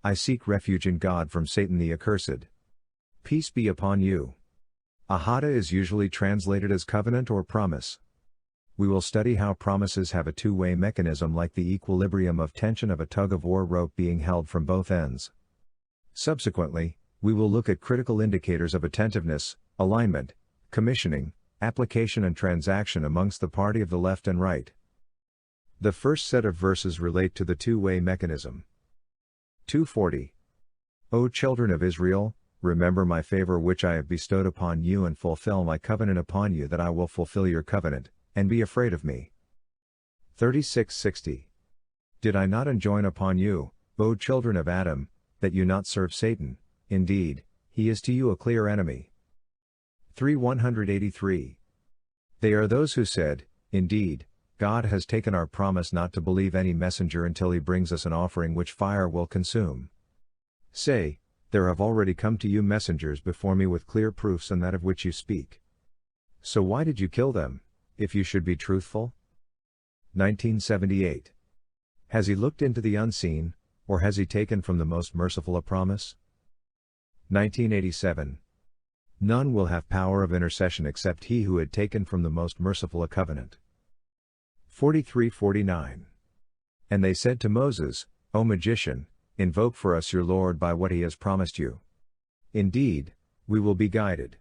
I seek refuge in God from Satan the accursed. Peace be upon you. Ahada is usually translated as covenant or promise. We will study how promises have a two-way mechanism like the equilibrium of tension of a tug-of-war rope being held from both ends. Subsequently, we will look at critical indicators of attentiveness, alignment, commissioning, application and transaction amongst the party of the left and right. The first set of verses relate to the two-way mechanism. 240. O children of Israel, remember my favor which I have bestowed upon you and fulfill my covenant upon you that I will fulfill your covenant, and be afraid of me. 36:60. Did I not enjoin upon you, O children of Adam, that you not serve Satan? Indeed, he is to you a clear enemy. 3:183. They are those who said, Indeed, God has taken our promise not to believe any messenger until he brings us an offering which fire will consume. Say, there have already come to you messengers before me with clear proofs and that of which you speak. So why did you kill them, if you should be truthful? 1978. Has he looked into the unseen, or has he taken from the most merciful a promise? 1987. None will have power of intercession except he who had taken from the most merciful a covenant. 43:49. And they said to Moses, O magician, invoke for us your Lord by what he has promised you. Indeed, we will be guided.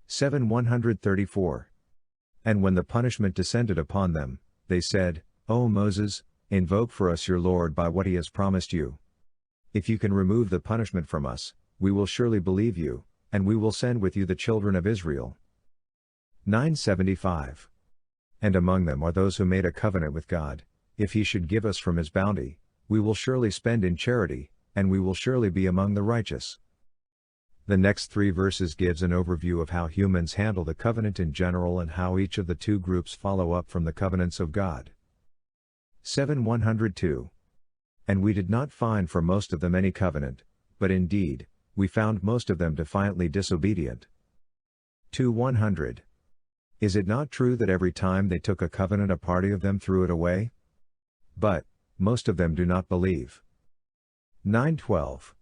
7:134. And when the punishment descended upon them, they said, O Moses, invoke for us your Lord by what he has promised you. If you can remove the punishment from us, we will surely believe you, and we will send with you the children of Israel. 9:75. And among them are those who made a covenant with God, if he should give us from his bounty, we will surely spend in charity, and we will surely be among the righteous. The next three verses gives an overview of how humans handle the covenant in general and how each of the two groups follow up from the covenants of God. 7:102. And we did not find for most of them any covenant, but indeed, we found most of them defiantly disobedient. 2:100. Is it not true that every time they took a covenant a party of them threw it away? But, most of them do not believe. 9:12.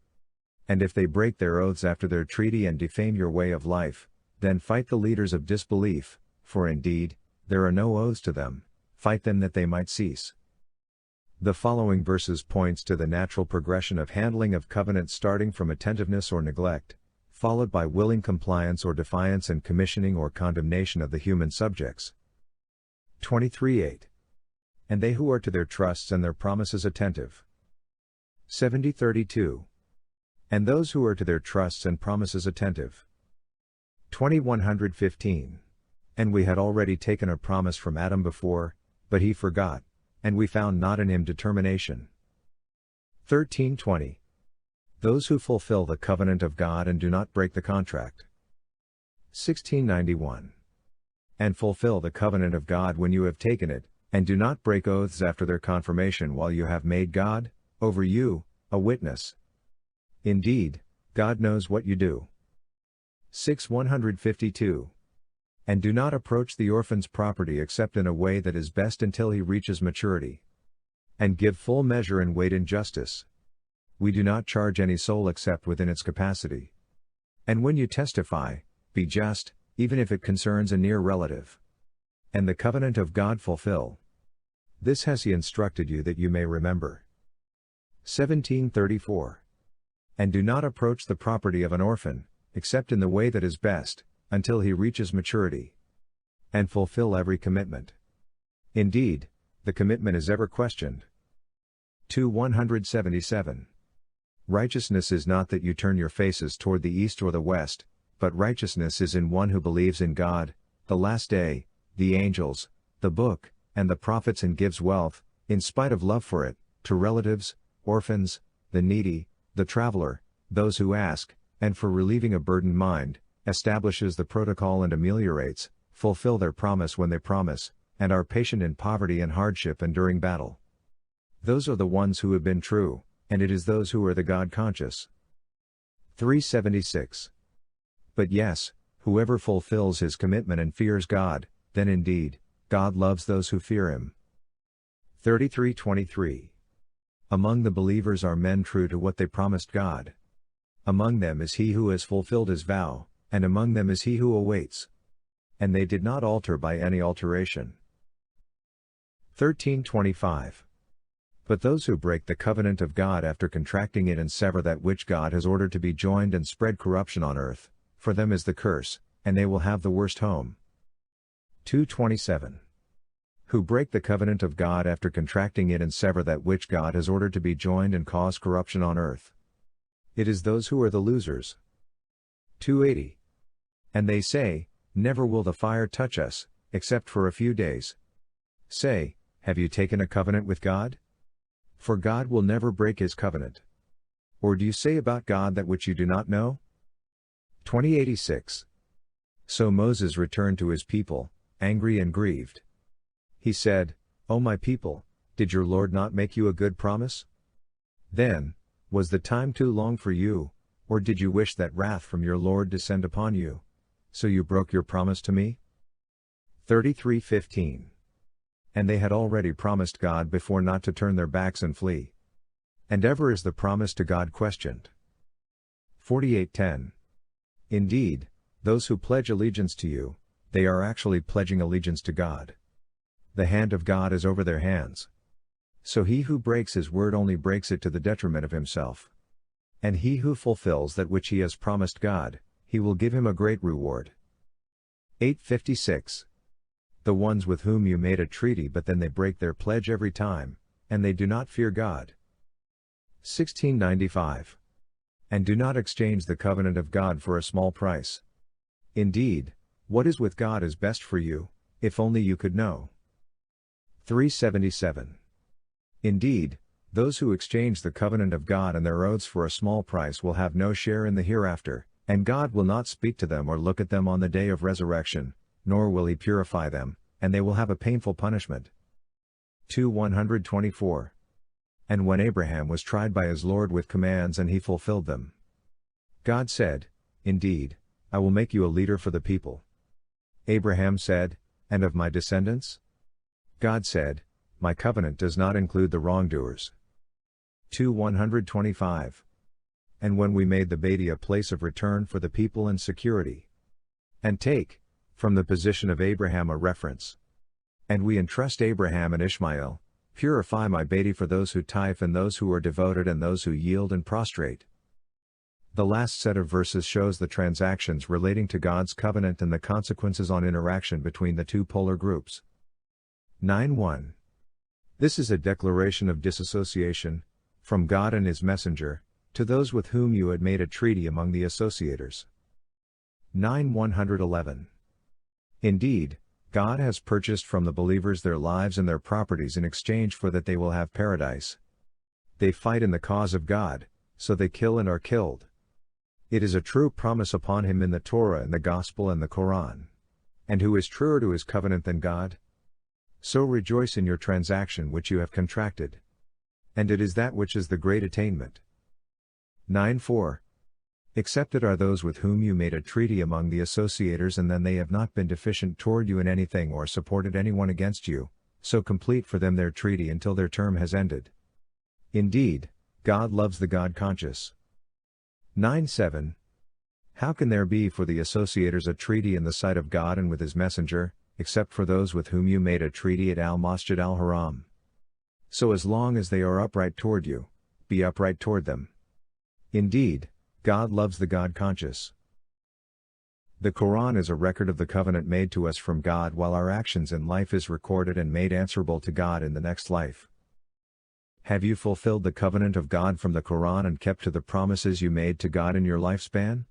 And if they break their oaths after their treaty and defame your way of life, then fight the leaders of disbelief, for indeed, there are no oaths to them, fight them that they might cease. The following verses points to the natural progression of handling of covenants starting from attentiveness or neglect, followed by willing compliance or defiance and commissioning or condemnation of the human subjects. 23:8. And they who are to their trusts and their promises attentive. 70:32. And those who are to their trusts and promises attentive. 21:115. And we had already taken a promise from Adam before, but he forgot, and we found not in him determination. 13:20. Those who fulfill the covenant of God and do not break the contract. 1691. And fulfill the covenant of God when you have taken it, and do not break oaths after their confirmation while you have made God, over you, a witness. Indeed, God knows what you do. 6:152. And do not approach the orphan's property except in a way that is best until he reaches maturity. And give full measure and weight in justice. We do not charge any soul except within its capacity. And when you testify, be just, even if it concerns a near relative. And the covenant of God fulfill. This has he instructed you that you may remember. 17:34. And do not approach the property of an orphan, except in the way that is best, until he reaches maturity. And fulfill every commitment. Indeed, the commitment is ever questioned. 2:177. Righteousness is not that you turn your faces toward the east or the west, but righteousness is in one who believes in God, the last day, the angels, the book, and the prophets and gives wealth, in spite of love for it, to relatives, orphans, the needy, the traveler, those who ask, and for relieving a burdened mind, establishes the protocol and ameliorates, fulfill their promise when they promise, and are patient in poverty and hardship and during battle. Those are the ones who have been true, and it is those who are the God-conscious. 376. But yes, whoever fulfills his commitment and fears God, then indeed, God loves those who fear him. 33:23. Among the believers are men true to what they promised God. Among them is he who has fulfilled his vow, and among them is he who awaits. And they did not alter by any alteration. 13:25. But those who break the covenant of God after contracting it and sever that which God has ordered to be joined and spread corruption on earth, for them is the curse, and they will have the worst home. 2:27. Who break the covenant of God after contracting it and sever that which God has ordered to be joined and cause corruption on earth. It is those who are the losers. 2:80. And they say, never will the fire touch us, except for a few days. Say, have you taken a covenant with God? For God will never break his covenant. Or do you say about God that which you do not know? 20:86. So Moses returned to his people, angry and grieved. He said, O my people, did your Lord not make you a good promise? Then, was the time too long for you, or did you wish that wrath from your Lord descend upon you? So you broke your promise to me? 33:15. And they had already promised God before not to turn their backs and flee. And ever is the promise to God questioned. 48:10. Indeed, those who pledge allegiance to you, they are actually pledging allegiance to God. The hand of God is over their hands. So he who breaks his word only breaks it to the detriment of himself. And he who fulfills that which he has promised God, he will give him a great reward. 8:56. The ones with whom you made a treaty but then they break their pledge every time, and they do not fear God. 16:95. And do not exchange the covenant of God for a small price. Indeed, what is with God is best for you, if only you could know. 3:77. Indeed, those who exchange the covenant of God and their oaths for a small price will have no share in the hereafter, and God will not speak to them or look at them on the day of resurrection, nor will he purify them, and they will have a painful punishment. 2:124. And when Abraham was tried by his Lord with commands and he fulfilled them, God said, Indeed, I will make you a leader for the people. Abraham said, And of my descendants? God said, My covenant does not include the wrongdoers. 2:125. And when we made the Bedi a place of return for the people and security. And take, from the position of Abraham a reference. And we entrust Abraham and Ishmael, purify my Bedi for those who tithe and those who are devoted and those who yield and prostrate. The last set of verses shows the transactions relating to God's covenant and the consequences on interaction between the two polar groups. 9:1. This is a declaration of disassociation, from God and his messenger, to those with whom you had made a treaty among the associators. 9:111. Indeed, God has purchased from the believers their lives and their properties in exchange for that they will have paradise. They fight in the cause of God, so they kill and are killed. It is a true promise upon him in the Torah and the Gospel and the Quran. And who is truer to his covenant than God? So rejoice in your transaction which you have contracted. And it is that which is the great attainment. 9:4. Accepted are those with whom you made a treaty among the associators and then they have not been deficient toward you in anything or supported anyone against you, so complete for them their treaty until their term has ended. Indeed, God loves the God-conscious. 9:7. How can there be for the associators a treaty in the sight of God and with his messenger, except for those with whom you made a treaty at al-Masjid al-Haram? So as long as they are upright toward you, be upright toward them. Indeed, God loves the God-conscious. The Quran is a record of the covenant made to us from God while our actions in life is recorded and made answerable to God in the next life. Have you fulfilled the covenant of God from the Quran and kept to the promises you made to God in your lifespan?